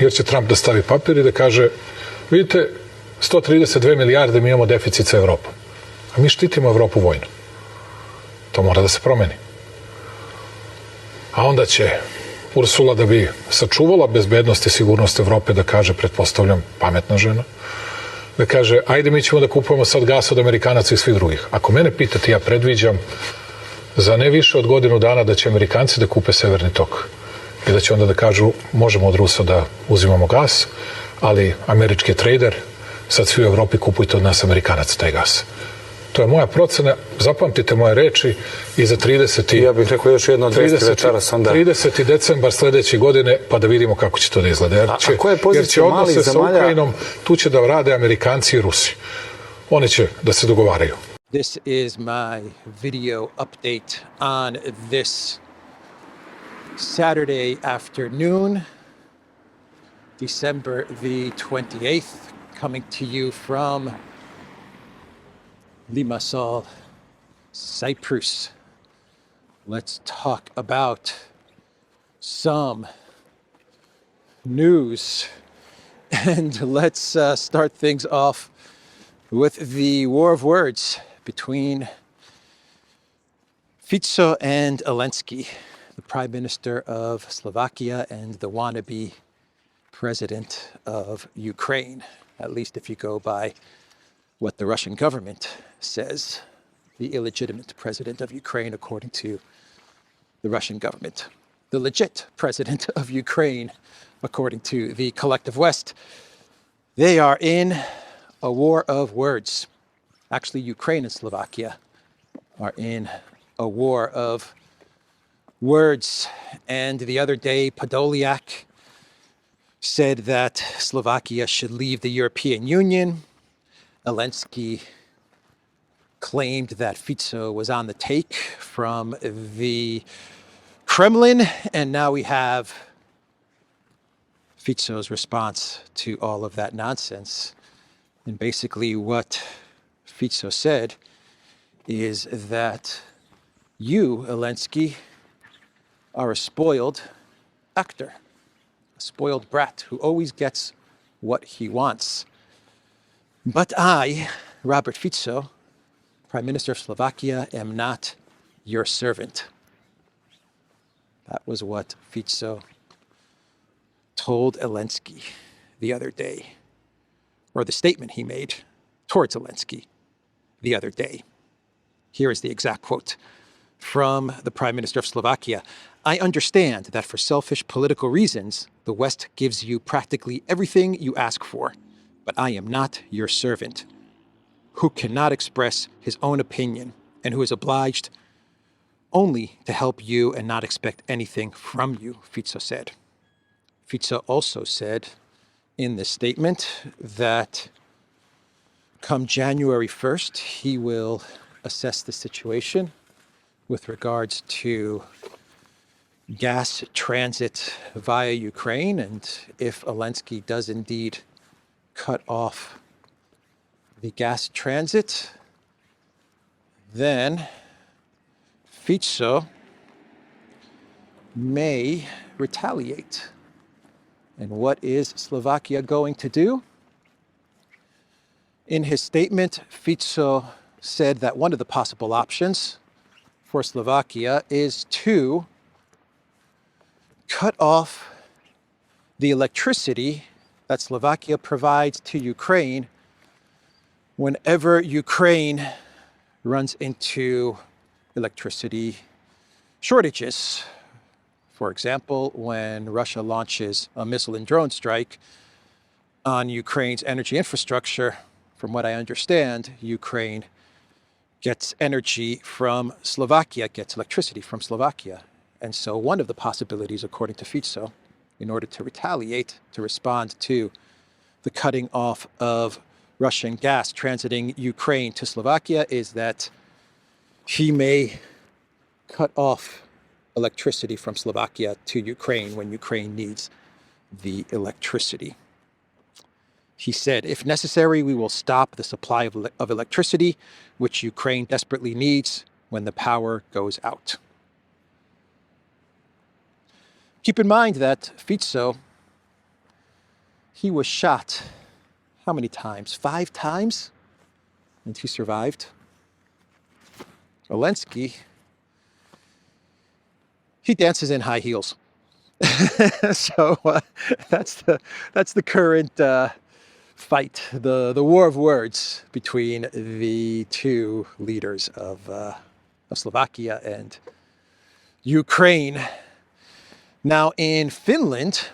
jer će Trump da stavi papir i da kaže, vidite, 132 milijarde mi imamo deficit sa Evropom, a mi štitimo Evropu vojno. To mora da se promeni. A onda će Ursula, da bi sačuvala bezbednost i sigurnost Evrope, da kaže, pretpostavljam, pametna žena, da kaže, ajde mi ćemo da kupujemo sad gas od Amerikanaca i svih drugih. Ako mene pitate, ja predviđam za ne više od godinu dana da će Amerikanci da kupe Severni tok i da će onda da kažu, možemo od Rusa da uzimamo gas, ali američki trader, sad svi u Evropi kupujte od nas Amerikanaca taj gas. To je moja procena, zapamtite moje reči i za 30. Ja bih rekao još jedno od 200 večeras onda. 30. decembar sledeće godine, pa da vidimo kako će to da izgleda. Jer će odnose sa Ukrajinom, tu će da rade Amerikanci i Rusi. Oni će da se dogovaraju. This is my video update on this Saturday afternoon, December the 28th, coming to you from Limassol, Cyprus. Let's talk about some news. And let's start things off with the war of words between Fico and Elensky, the Prime Minister of Slovakia and the wannabe President of Ukraine, at least if you go by what the Russian government says, the illegitimate president of Ukraine, according to the Russian government. The legit president of Ukraine, according to the collective West. They are in a war of words. Actually, Ukraine and Slovakia are in a war of words. And the other day, Podolyak said that Slovakia should leave the European Union. Elensky claimed that Fico was on the take from the Kremlin, and now we have Fico's response to all of that nonsense. And basically what Fico said is that you, Elensky, are a spoiled actor, a spoiled brat who always gets what he wants. But I, Robert Fico, Prime Minister of Slovakia, am not your servant. That was what Fico told Elensky the other day, or the statement he made towards Elensky the other day. Here is the exact quote from the Prime Minister of Slovakia. I understand that for selfish political reasons, the West gives you practically everything you ask for, but I am not your servant, who cannot express his own opinion and who is obliged only to help you and not expect anything from you, Fico said. Fico also said in this statement that come January 1st, he will assess the situation with regards to gas transit via Ukraine, and if Elensky does indeed cut off the gas transit, then Fico may retaliate. And what is Slovakia going to do? In his statement, Fico said that one of the possible options for Slovakia is to cut off the electricity that Slovakia provides to Ukraine whenever Ukraine runs into electricity shortages. For example, when Russia launches a missile and drone strike on Ukraine's energy infrastructure, from what I understand, Ukraine gets energy from Slovakia, gets electricity from Slovakia. And so one of the possibilities, according to Fico, in order to retaliate, to respond to the cutting off of Russian gas transiting Ukraine to Slovakia, is that he may cut off electricity from Slovakia to Ukraine when Ukraine needs the electricity. He said, if necessary, we will stop the supply of electricity, which Ukraine desperately needs when the power goes out. Keep in mind that Fico he was shot how many times? 5 times? And he survived. Elensky, he dances in high heels. So that's the current fight, the war of words between the two leaders of Slovakia and Ukraine. Now in Finland,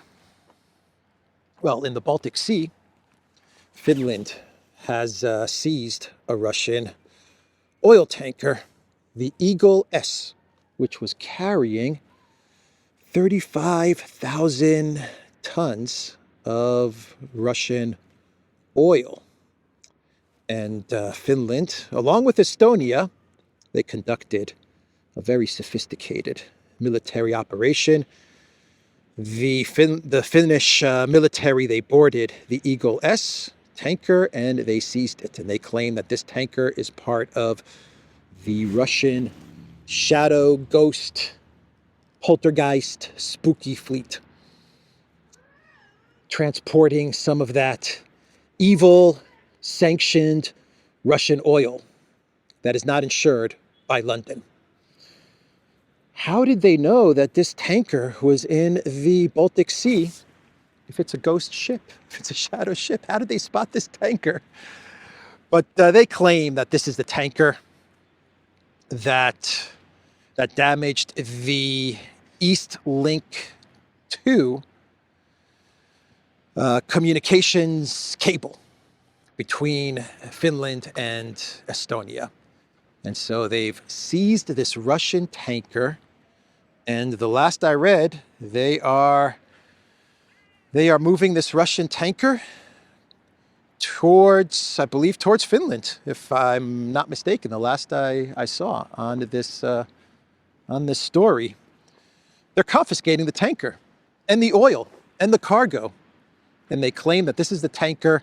well, in the Baltic Sea, Finland has seized a Russian oil tanker, the Eagle S, which was carrying 35,000 tons of Russian oil. And Finland, along with Estonia, they conducted a very sophisticated military operation. The Finnish military, they boarded the Eagle S tanker and they seized it. And they claim that this tanker is part of the Russian shadow, ghost, poltergeist, spooky fleet, transporting some of that evil, sanctioned Russian oil that is not insured by London. How did they know that this tanker was in the Baltic Sea if it's a ghost ship, if it's a shadow ship? How did they spot this tanker? But they claim that this is the tanker that damaged the East Link 2 communications cable between Finland and Estonia. And so they've seized this Russian tanker. And the last I read, they are moving this Russian tanker towards, I believe, towards Finland, if I'm not mistaken. The last I saw on this story, they're confiscating the tanker and the oil and the cargo, and they claim that this is the tanker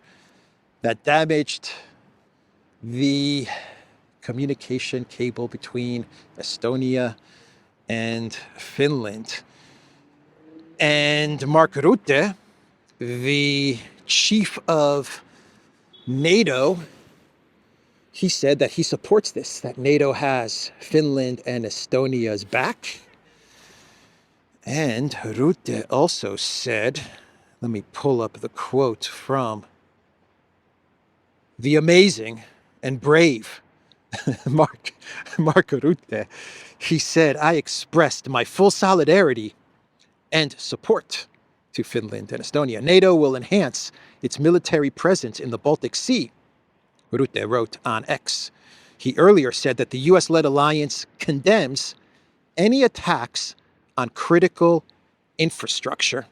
that damaged the communication cable between Estonia and Finland. And Mark Rutte, the chief of NATO, he said that he supports this, that NATO has Finland and Estonia's back. And Rutte also said, let me pull up the quote from the amazing and brave Mark Rutte. He said, I expressed my full solidarity and support to Finland and Estonia. NATO will enhance its military presence in the Baltic Sea, Rutte wrote on X. He earlier said that the US-led alliance condemns any attacks on critical infrastructure.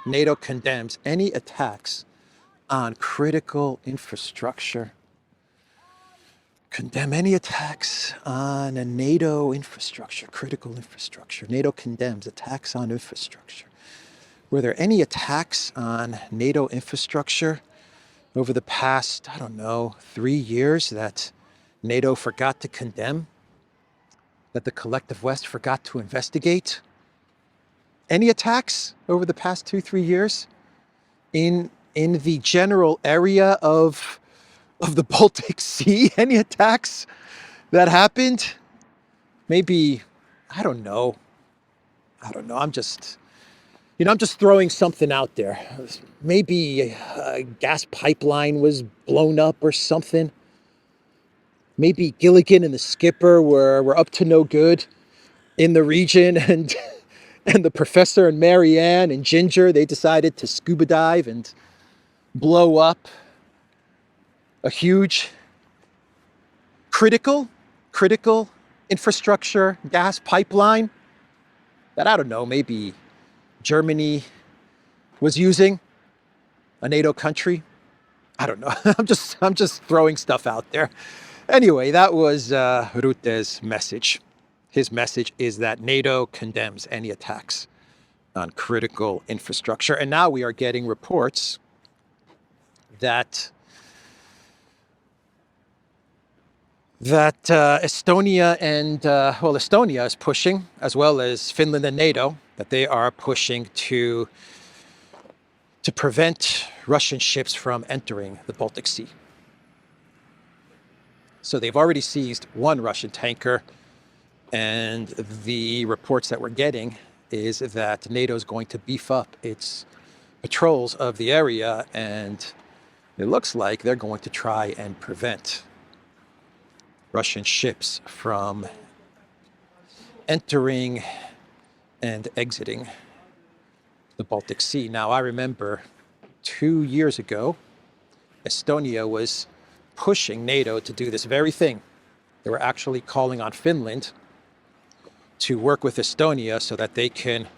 NATO condemns any attacks on critical infrastructure. Condemn any attacks on a NATO infrastructure, critical infrastructure. NATO condemns attacks on infrastructure. Were there any attacks on NATO infrastructure over the past, 3 years that NATO forgot to condemn? That the collective West forgot to investigate? Any attacks over the past 2-3 years in the general area of the Baltic Sea? Any attacks that happened? Maybe, I don't know. I'm just throwing something out there. Maybe a gas pipeline was blown up or something. Maybe Gilligan and the skipper were up to no good in the region, and the professor and Marianne and Ginger, they decided to scuba dive and blow up a huge critical infrastructure gas pipeline that, maybe Germany was using, a NATO country. I don't know. I'm just throwing stuff out there. Anyway, that was Rutte's message. His message is that NATO condemns any attacks on critical infrastructure. And now we are getting reports that Estonia and, Estonia is pushing, as well as Finland and NATO, that they are pushing to prevent Russian ships from entering the Baltic Sea. So they've already seized one Russian tanker, and the reports that we're getting is that NATO is going to beef up its patrols of the area, and it looks like they're going to try and prevent Russian ships from entering and exiting the Baltic Sea. Now, I remember 2 years ago, Estonia was pushing NATO to do this very thing. They were actually calling on Finland to work with Estonia so that they can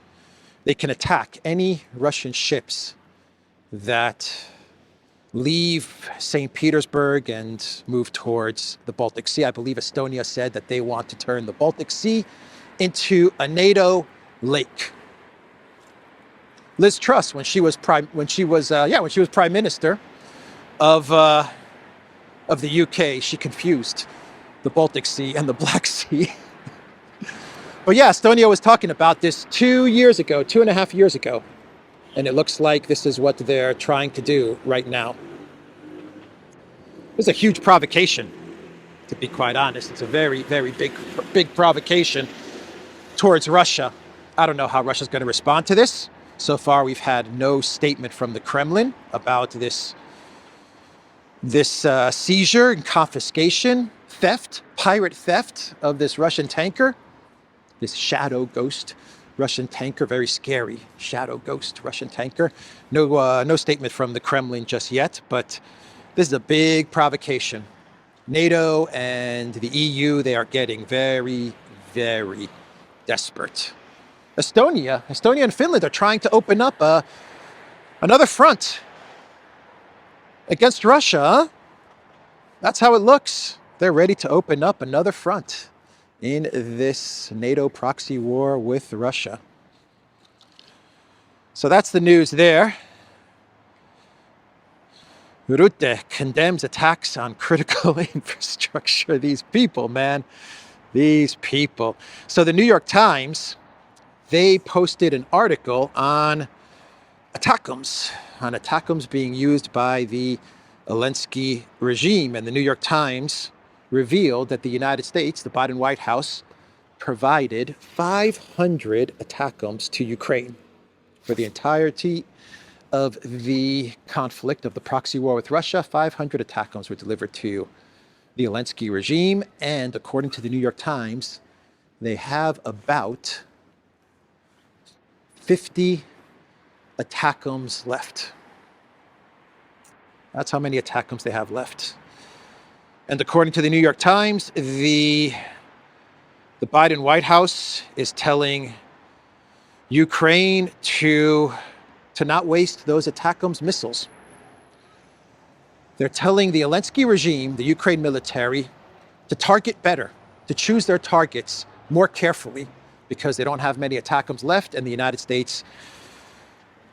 attack any Russian ships that leave St. Petersburg and move towards the Baltic Sea. I believe Estonia said that they want to turn the Baltic Sea into a NATO lake. Liz Truss, when she was prime minister of the UK, she confused the Baltic Sea and the Black Sea. But yeah, Estonia was talking about this 2 years ago, 2.5 years ago. And it looks like this is what they're trying to do right now. It's a huge provocation, to be quite honest. It's a very, very big provocation towards Russia. I don't know how Russia's going to respond to this. So far, we've had no statement from the Kremlin about this seizure and confiscation, pirate theft of this Russian tanker, this shadow ghost Russian tanker, very scary shadow ghost Russian tanker. No statement from the Kremlin just yet, but this is a big provocation. NATO and the EU, they are getting very, very desperate. Estonia and Finland are trying to open up another front against Russia. Huh? That's how it looks. They're ready to open up another front in this NATO proxy war with Russia. So that's the news there. Rutte condemns attacks on critical infrastructure. These people, man. These people. So the New York Times, they posted an article on ATACMS being used by the Elensky regime. And the New York Times revealed that the United States, the Biden White House, provided 500 ATACMS to Ukraine for the entirety of the conflict of the proxy war with Russia. 500 ATACMS were delivered to the Elensky regime. And according to the New York Times, they have about 50 ATACMS left. That's how many ATACMS they have left. And according to the New York Times, the Biden White House is telling Ukraine to not waste those ATACMS missiles. They're telling the Elensky regime, the Ukraine military, to target better, to choose their targets more carefully, because they don't have many ATACMS left, and the United States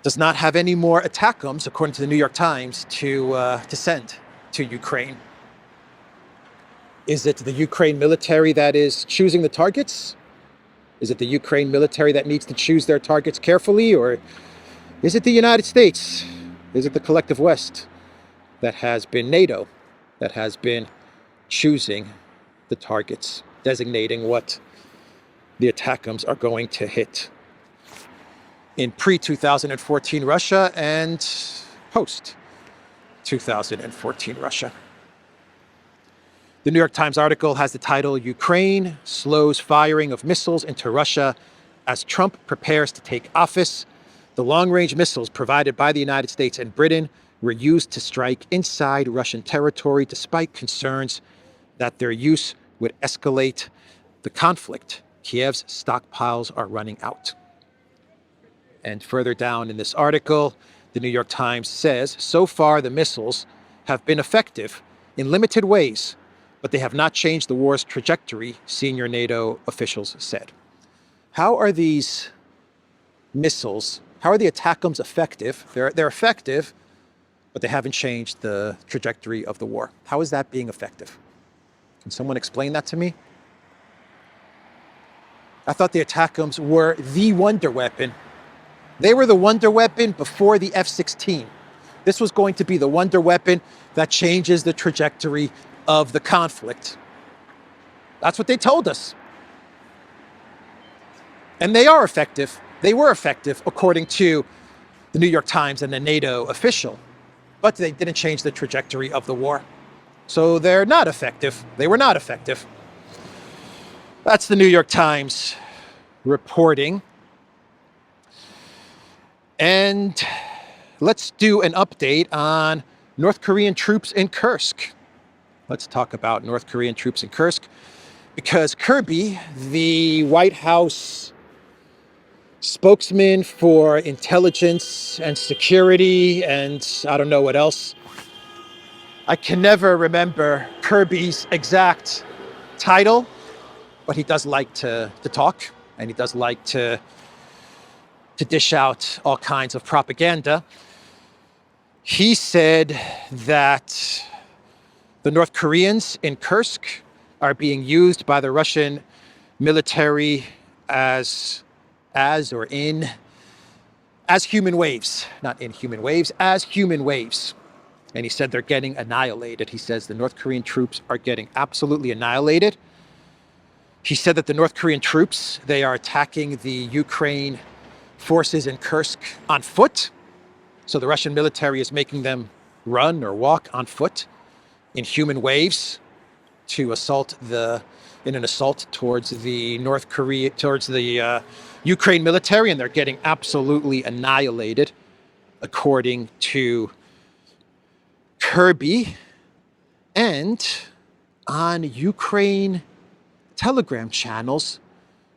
does not have any more ATACMS, according to the New York Times, to send to Ukraine. Is it the Ukraine military that is choosing the targets? Is it the Ukraine military that needs to choose their targets carefully? Or is it the United States? Is it the collective West that has been NATO, that has been choosing the targets, designating what the ATACMS are going to hit in pre-2014 Russia and post-2014 Russia? The New York Times article has the title, "Ukraine Slows Firing of Missiles into Russia as Trump Prepares to Take Office. The long-range missiles provided by the United States and Britain were used to strike inside Russian territory despite concerns that their use would escalate the conflict. Kiev's stockpiles are running out." And further down in this article, the New York Times says, "So far the missiles have been effective in limited ways, but they have not changed the war's trajectory," senior NATO officials said. How are these missiles, how are the ATACMS effective? They're effective, but they haven't changed the trajectory of the war. How is that being effective? Can someone explain that to me? I thought the ATACMS were the wonder weapon. They were the wonder weapon before the F-16. This was going to be the wonder weapon that changes the trajectory of the conflict. That's what they told us. And they are effective. They were effective, according to the New York Times and the NATO official. But they didn't change the trajectory of the war. So they're not effective. They were not effective. That's the New York Times reporting. And let's do an update on North Korean troops in Kursk. Let's talk about North Korean troops in Kursk, because Kirby, the White House spokesman for intelligence and security, and I don't know what else. I can never remember Kirby's exact title, but he does like to talk, and he does like to dish out all kinds of propaganda. He said that the North Koreans in Kursk are being used by the Russian military as human waves, not in human waves, as human waves. And he said they're getting annihilated. He says the North Korean troops are getting absolutely annihilated. He said that the North Korean troops, they are attacking the Ukraine forces in Kursk on foot. So the Russian military is making them run or walk on foot in human waves to in an assault towards the Ukraine military, and they're getting absolutely annihilated, according to Kirby. And on Ukraine Telegram channels,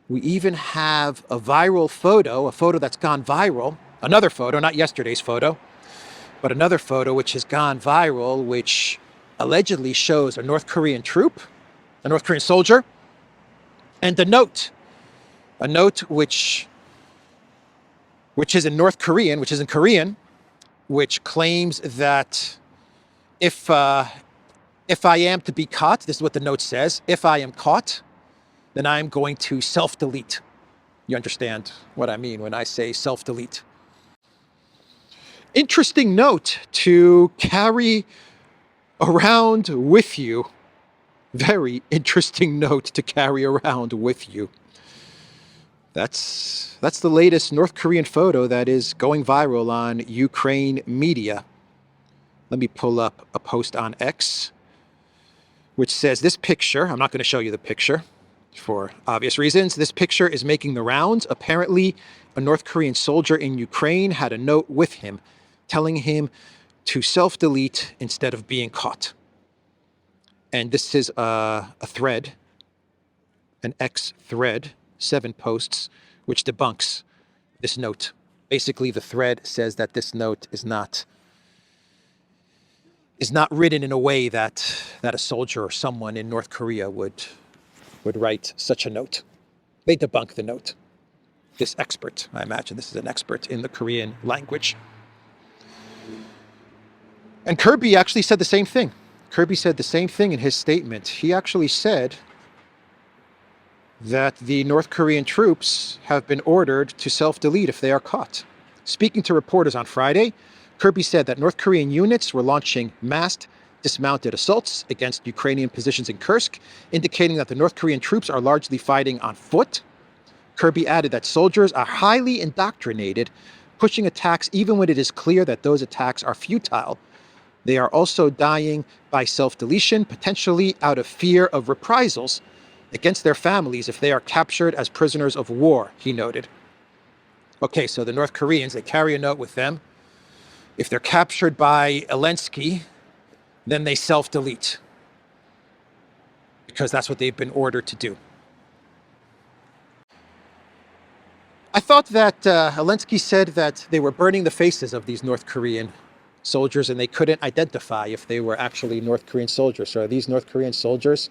we even have a viral photo, a photo that's gone viral, another photo, not yesterday's photo, but another photo which has gone viral, which allegedly shows a North Korean troop, a North Korean soldier, and a note which is in North Korean, which is in Korean, which claims that if I am to be caught, this is what the note says, if I am caught, then I'm going to self-delete. You understand what I mean when I say self-delete. Interesting note to carry around with you. Very interesting note to carry around with you. That's the latest North Korean photo that is going viral on Ukraine media. Let me pull up a post on X, which says this picture, I'm not going to show you the picture for obvious reasons. This picture is making the rounds. Apparently, a North Korean soldier in Ukraine had a note with him telling him to self-delete instead of being caught. And this is a thread, an X thread, 7 posts, which debunks this note. Basically, the thread says that this note is not written in a way that a soldier or someone in North Korea would write such a note. They debunk the note. This expert, I imagine this is an expert in the Korean language. And Kirby actually said the same thing. Kirby said the same thing in his statement. He actually said that the North Korean troops have been ordered to self-delete if they are caught. Speaking to reporters on Friday, Kirby said that North Korean units were launching massed dismounted assaults against Ukrainian positions in Kursk, indicating that the North Korean troops are largely fighting on foot. Kirby added that soldiers are highly indoctrinated, pushing attacks even when it is clear that those attacks are futile. They are also dying by self-deletion, potentially out of fear of reprisals against their families if they are captured as prisoners of war, he noted. Okay, so the North Koreans, they carry a note with them. If they're captured by Elensky, then they self-delete, because that's what they've been ordered to do. I thought that Elensky said that they were burning the faces of these North Korean soldiers and they couldn't identify if they were actually North Korean soldiers. So are these North Korean soldiers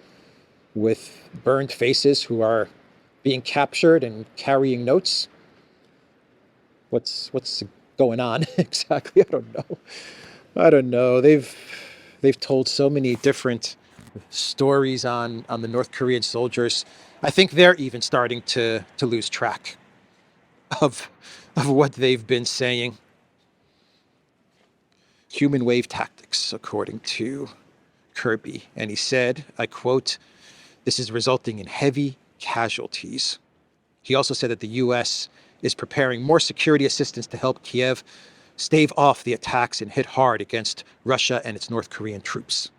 with burned faces who are being captured and carrying notes? What's going on exactly? I don't know. They've told so many different stories on the North Korean soldiers I think they're even starting to lose track of what they've been saying. Human wave tactics, according to Kirby. And he said, I quote, "This is resulting in heavy casualties." He also said that the U.S. is preparing more security assistance to help Kiev stave off the attacks and hit hard against Russia and its North Korean troops.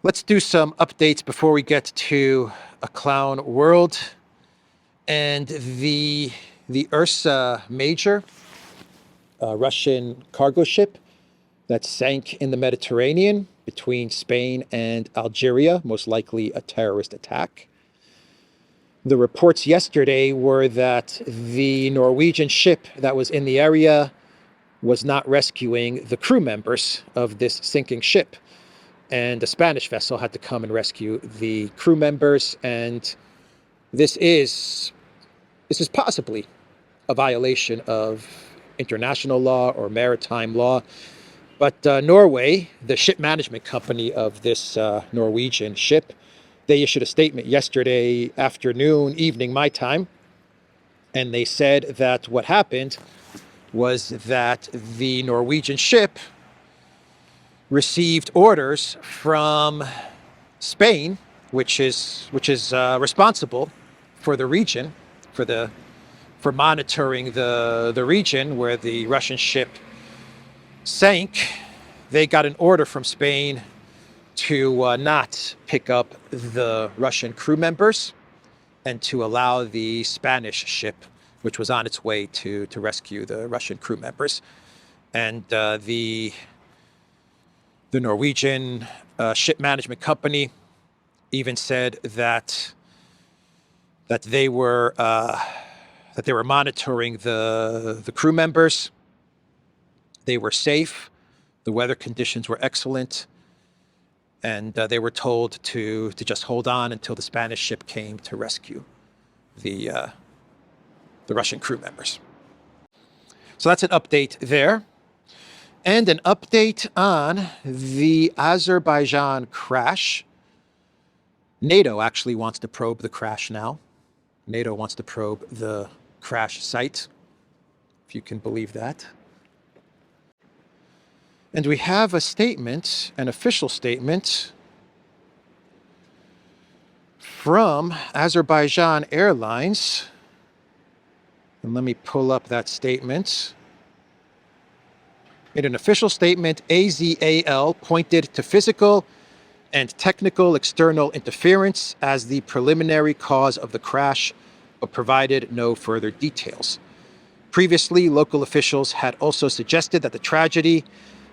Let's do some updates before we get to a clown world. And the Ursa Major, Russian cargo ship that sank in the Mediterranean between Spain and Algeria, most likely a terrorist attack. The reports yesterday were that the Norwegian ship that was in the area was not rescuing the crew members of this sinking ship. And a Spanish vessel had to come and rescue the crew members. And this is possibly a violation of international law or maritime law. But Norway, the ship management company of this Norwegian ship, they issued a statement yesterday evening, my time, and they said that what happened was that the Norwegian ship received orders from Spain, which is responsible for the region, for monitoring the region where the Russian ship sank. They got an order from Spain to not pick up the Russian crew members and to allow the Spanish ship, which was on its way to rescue the Russian crew members. And the Norwegian ship management company even said that they were monitoring the crew members. They were safe. The weather conditions were excellent. And they were told to just hold on until the Spanish ship came to rescue the Russian crew members. So that's an update there. And an update on the Azerbaijan crash. NATO actually wants to probe the crash now. NATO wants to probe the crash site, if you can believe that. And we have a statement, an official statement from Azerbaijan Airlines. And let me pull up that statement. In an official statement, AZAL pointed to physical and technical external interference as the preliminary cause of the crash, but provided no further details. Previously, local officials had also suggested that the tragedy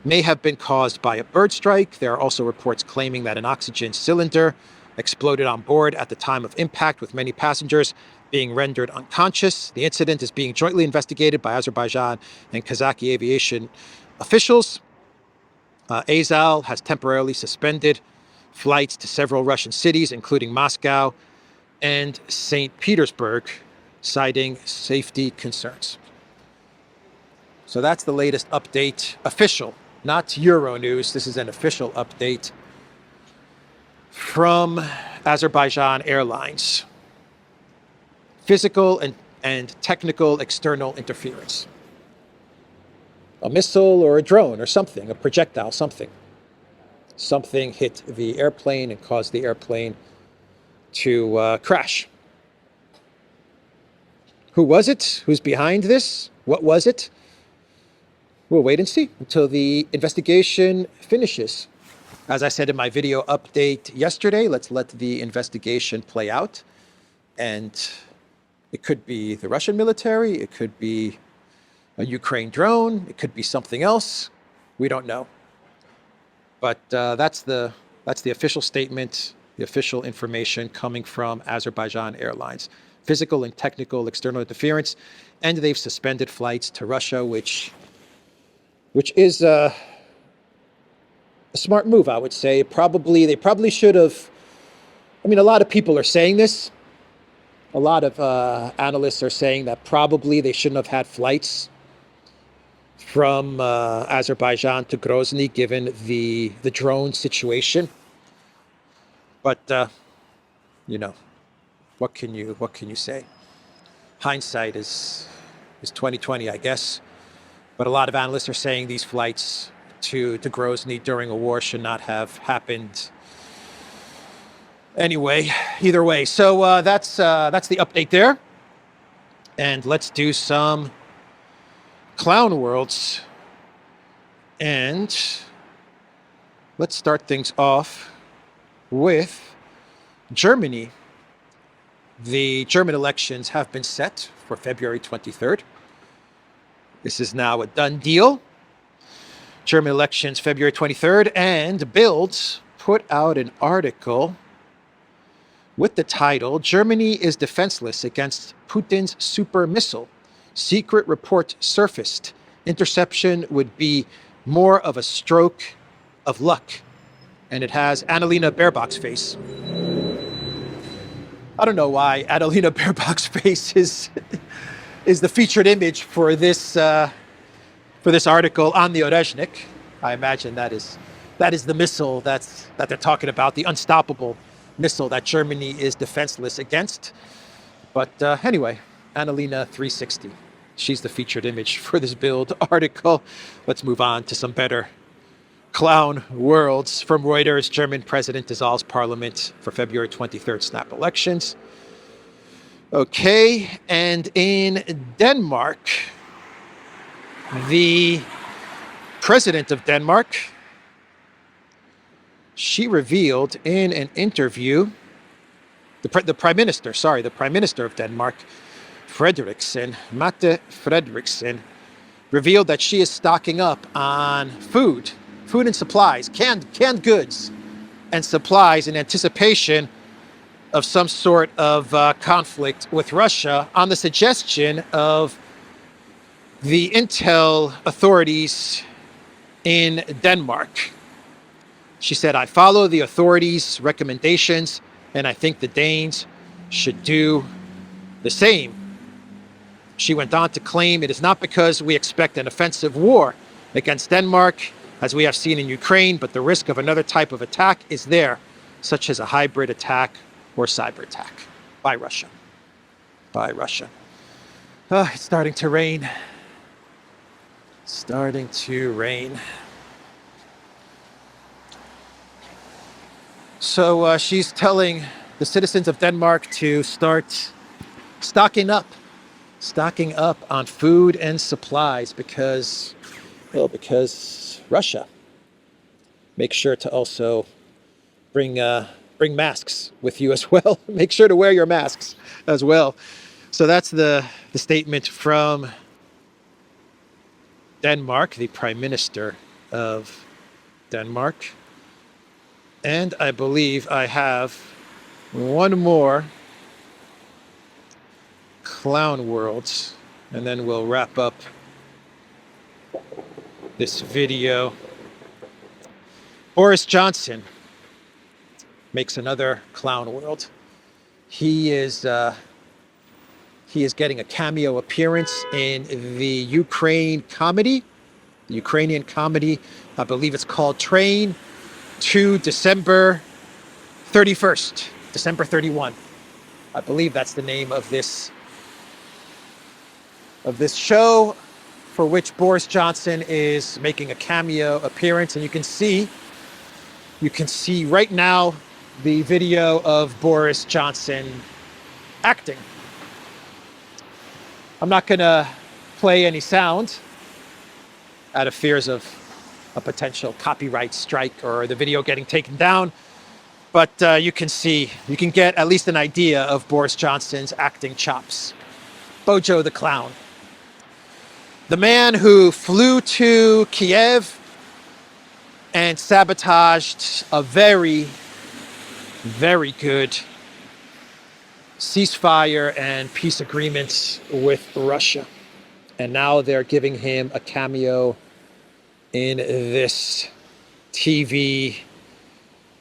may have been caused by a bird strike. There are also reports claiming that an oxygen cylinder exploded on board at the time of impact, with many passengers being rendered unconscious. The incident is being jointly investigated by Azerbaijan and Kazakh aviation officials. AZAL has temporarily suspended flights to several Russian cities, including Moscow and St. Petersburg, citing safety concerns. So that's the latest update, official, not Euronews. This is an official update from Azerbaijan Airlines. Physical and technical external interference. A missile or a drone or something, a projectile, something. Something hit the airplane and caused the airplane to crash. Who was it? Who's behind this? What was it? We'll wait and see until the investigation finishes. As I said in my video update yesterday, let's let the investigation play out. And it could be the Russian military, it could be a Ukraine drone, it could be something else. We don't know. But that's the official statement, the official information coming from Azerbaijan Airlines. Physical and technical external interference, and they've suspended flights to Russia, which is a smart move, I would say. They probably should have. I mean, a lot of people are saying this. A lot of analysts are saying that probably they shouldn't have had flights from Azerbaijan to Grozny, given the drone situation. But you know, what can you say? Hindsight is 2020, I guess. But a lot of analysts are saying these flights to Grozny during a war should not have happened. Anyway, either way, so that's the update there. And let's do some clown worlds. And let's start things off with Germany. The German elections have been set for February 23rd. This is now a done deal. German elections, February 23rd. And Bild put out an article with the title, Germany is defenseless against Putin's super missile. Secret report surfaced. Interception would be more of a stroke of luck. And it has Annalena Baerbock's face. I don't know why Annalena Baerbock's face is the featured image for this article on the Orezhnik. I imagine that is the missile that they're talking about, the unstoppable missile that Germany is defenseless against. But anyway, Annalena 360. She's the featured image for this Bild article. Let's move on to some better clown worlds. From Reuters, German president dissolves parliament for February 23rd snap elections. Okay, and in Denmark, the president of Denmark, she revealed in an interview, the prime minister of Denmark, Mette Frederiksen, revealed that she is stocking up on food and supplies, canned goods and supplies in anticipation of some sort of conflict with Russia on the suggestion of the intel authorities in Denmark. She said, I follow the authorities' recommendations, and I think the Danes should do the same. She went on to claim it is not because we expect an offensive war against Denmark, as we have seen in Ukraine, but the risk of another type of attack is there, such as a hybrid attack or cyber attack by Russia. It's starting to rain. Starting to rain. So she's telling the citizens of Denmark to start stocking up on food and supplies because Russia. Make sure to also bring masks with you as well. Make sure to wear your masks as well. So that's the statement from Denmark, the Prime Minister of Denmark. And I believe I have one more clown worlds, and then we'll wrap up this video. Boris Johnson makes another clown world. He is getting a cameo appearance in the Ukrainian comedy, I believe it's called Train to December 31st, December 31. I believe that's the name of this show, for which Boris Johnson is making a cameo appearance. And you can see right now the video of Boris Johnson acting. I'm not going to play any sound out of fears of a potential copyright strike or the video getting taken down. But you can get at least an idea of Boris Johnson's acting chops. Bojo the Clown. The man who flew to Kiev and sabotaged a very, very good ceasefire and peace agreements with Russia. And now they're giving him a cameo in this TV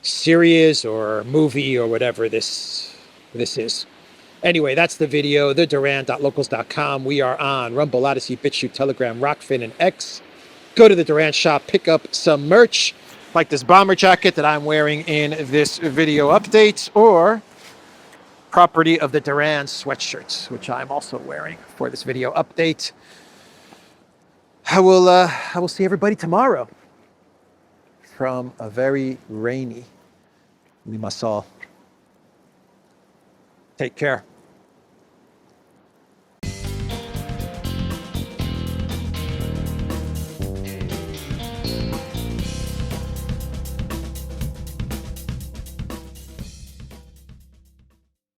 series or movie or whatever this is. Anyway, that's the video. theduran.locals.com. We are on Rumble, ODYSEE, BitChute, Telegram, Rockfin, and X. Go to the Duran shop, pick up some merch. like this bomber jacket that I'm wearing in this video update, or property of the Duran sweatshirts, which I'm also wearing for this video update. I will see everybody tomorrow from a very rainy Limassol. Take care.